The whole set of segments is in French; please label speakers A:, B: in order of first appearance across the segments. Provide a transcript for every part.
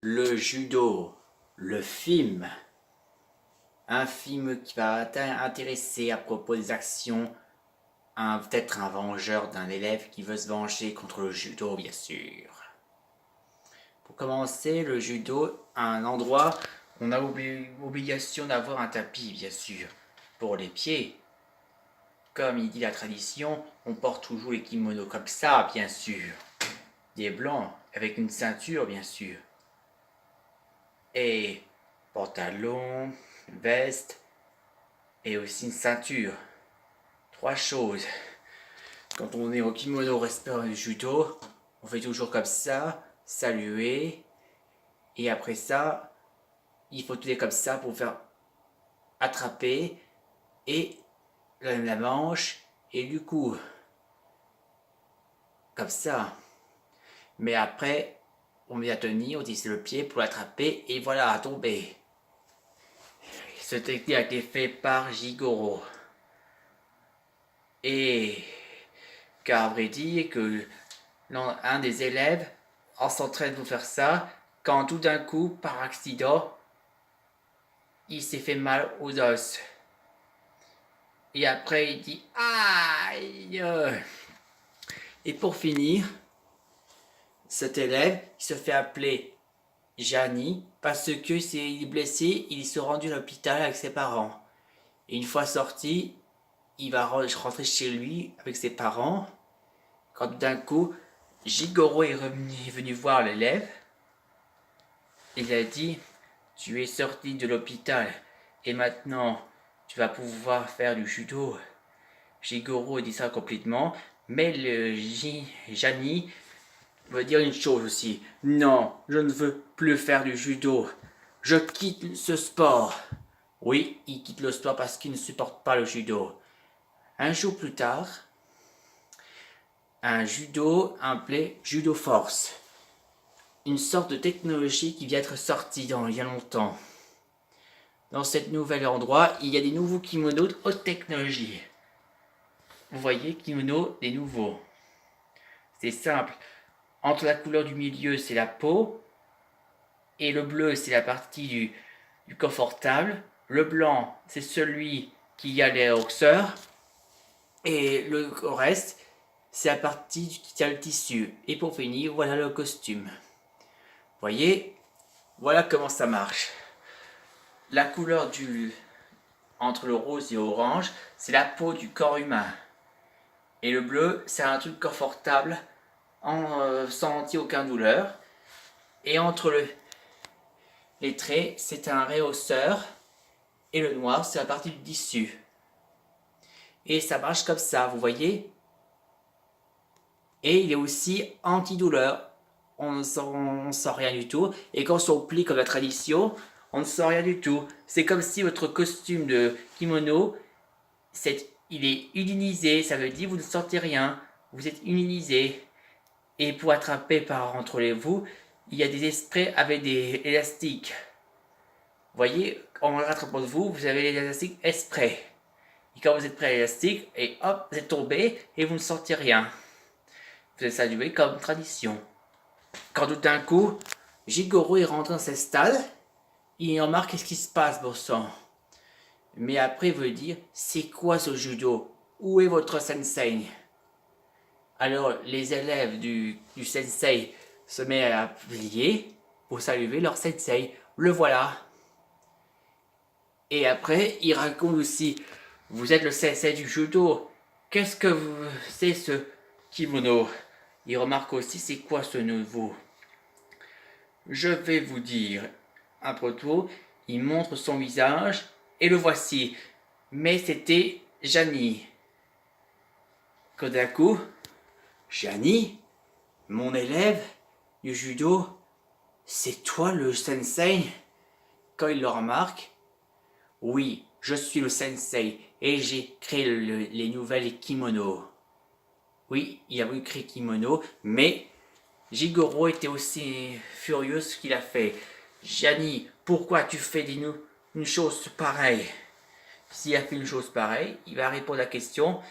A: Le judo, le film. Un film qui va t'intéresser à propos des actions. Peut-être un vengeur d'un élève qui veut se venger contre le judo, bien sûr. Pour commencer, le judo, à un endroit, on a obligation d'avoir un tapis, bien sûr. Pour les pieds, comme il dit la tradition, on porte toujours les kimonos comme ça, bien sûr. Des blancs, avec une ceinture, bien sûr. Et pantalon, veste et aussi une ceinture. Trois choses. Quand on est au kimono respect du judo, on fait toujours comme ça, saluer. Et après ça, il faut tenir comme ça pour faire attraper et la manche et du coup, comme ça. Mais après, on vient tenir, on tisse le pied pour l'attraper et voilà, à tomber. Ce technique a été fait par Jigoro. Et car à vrai dire que un des élèves en s'entraîne pour faire ça, quand tout d'un coup, par accident, il s'est fait mal aux os. Et après, il dit aïe. Et pour finir, cet élève il se fait appeler Gianni parce que s'il est blessé, il se rendu à l'hôpital avec ses parents. Et une fois sorti, il va rentrer chez lui avec ses parents. Quand d'un coup, Jigoro est venu voir l'élève. Il a dit, tu es sorti de l'hôpital et maintenant tu vas pouvoir faire du judo. Jigoro dit ça complètement, mais le Jani veut dire une chose aussi. Non, je ne veux plus faire du judo. Je quitte ce sport. Oui, il quitte le sport parce qu'il ne supporte pas le judo. Un jour plus tard, un judo appelé Judo Force. Une sorte de technologie qui vient d'être sortie il y a longtemps. Dans cet nouvel endroit, il y a des nouveaux kimonos de haute technologie. Vous voyez, kimono des nouveaux. C'est simple. Entre la couleur du milieu, c'est la peau. Et le bleu, c'est la partie du confortable. Le blanc, c'est celui qui a les hausseurs. Et le reste, c'est la partie qui a le tissu. Et pour finir, voilà le costume. Vous voyez, voilà comment ça marche. La couleur entre le rose et l'orange, c'est la peau du corps humain. Et le bleu, c'est un truc confortable, sans aucun douleur. Et entre les traits, c'est un rehausseur. Et le noir, c'est la partie du tissu. Et ça marche comme ça, vous voyez. Et il est aussi antidouleur. On ne sent rien du tout. Et quand on plie comme la tradition, on ne sent rien du tout. C'est comme si votre costume de kimono, il est uninisé. Ça veut dire que vous ne sentez rien. Vous êtes uninisé. Et pour attraper par entre les vous, il y a des sprays avec des élastiques. Vous voyez, en rattrapant de vous, vous avez les élastiques spray. Et quand vous êtes prêt à l'élastique, et hop, vous êtes tombé et vous ne sentez rien. Vous êtes salué comme tradition. Quand tout d'un coup, Jigoro est rentré dans cette salle, il remarque qu'est-ce qui se passe, bon sang. Mais après, il veut dire, c'est quoi ce judo? Où est votre sensei? Alors, les élèves du sensei se mettent à plier pour saluer leur sensei. Le voilà. Et après, il raconte aussi, vous êtes le sensei du judo. Qu'est-ce que c'est ce kimono? Il remarque aussi, c'est quoi ce nouveau? Je vais vous dire. Après tout, il montre son visage et le voici. Mais c'était Jani. Kodaku, Jani, mon élève du judo, c'est toi le sensei? Quand il le remarque, oui, je suis le sensei et j'ai créé les nouvelles kimonos. Oui, il a voulu créer kimono, mais Jigoro était aussi furieux ce qu'il a fait. Jani, pourquoi tu fais une chose pareille? S'il a fait une chose pareille, il va répondre à la question.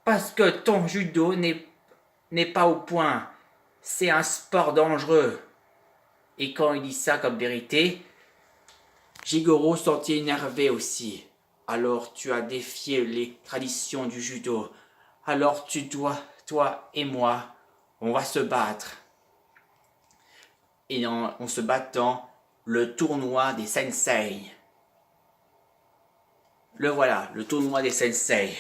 A: Parce que ton judo n'est pas au point. C'est un sport dangereux. Et quand il dit ça comme vérité, Jigoro sentit énervé aussi. Alors tu as défié les traditions du judo. Alors tu dois, toi et moi, on va se battre. Et en se battant, le tournoi des sensei. Le voilà, le tournoi des sensei.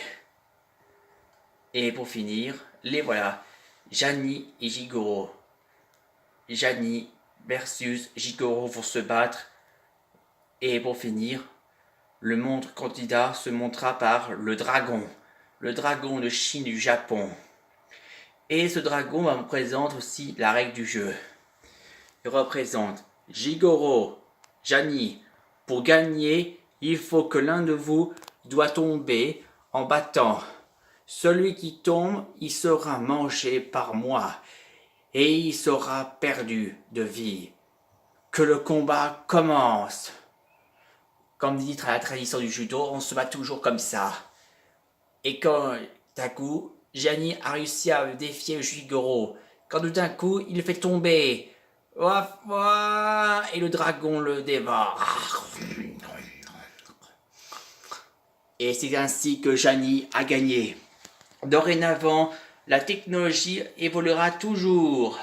A: Et pour finir, les voilà, Jani et Jigoro. Jani versus Jigoro vont se battre. Et pour finir, le monde candidat se montra par le dragon de Chine du Japon. Et ce dragon représente aussi la règle du jeu. Il représente Jigoro, Jani. Pour gagner, il faut que l'un de vous doit tomber en battant. Celui qui tombe, il sera mangé par moi et il sera perdu de vie. Que le combat commence. Comme dit la tradition du judo, on se bat toujours comme ça. Et quand d'un coup, Gianni a réussi à défier Jigoro. Quand tout d'un coup, il le fait tomber. Et le dragon le dévore. Et c'est ainsi que Gianni a gagné. Dorénavant, la technologie évoluera toujours.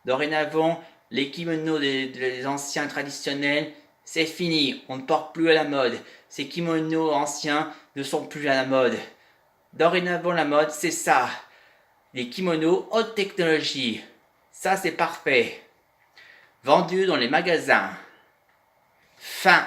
A: Dorénavant, les kimonos des anciens traditionnels, c'est fini, on ne porte plus à la mode. Ces kimonos anciens ne sont plus à la mode. Dorénavant, la mode, c'est ça. Les kimonos haute technologie. Ça, c'est parfait. Vendus dans les magasins. Fin.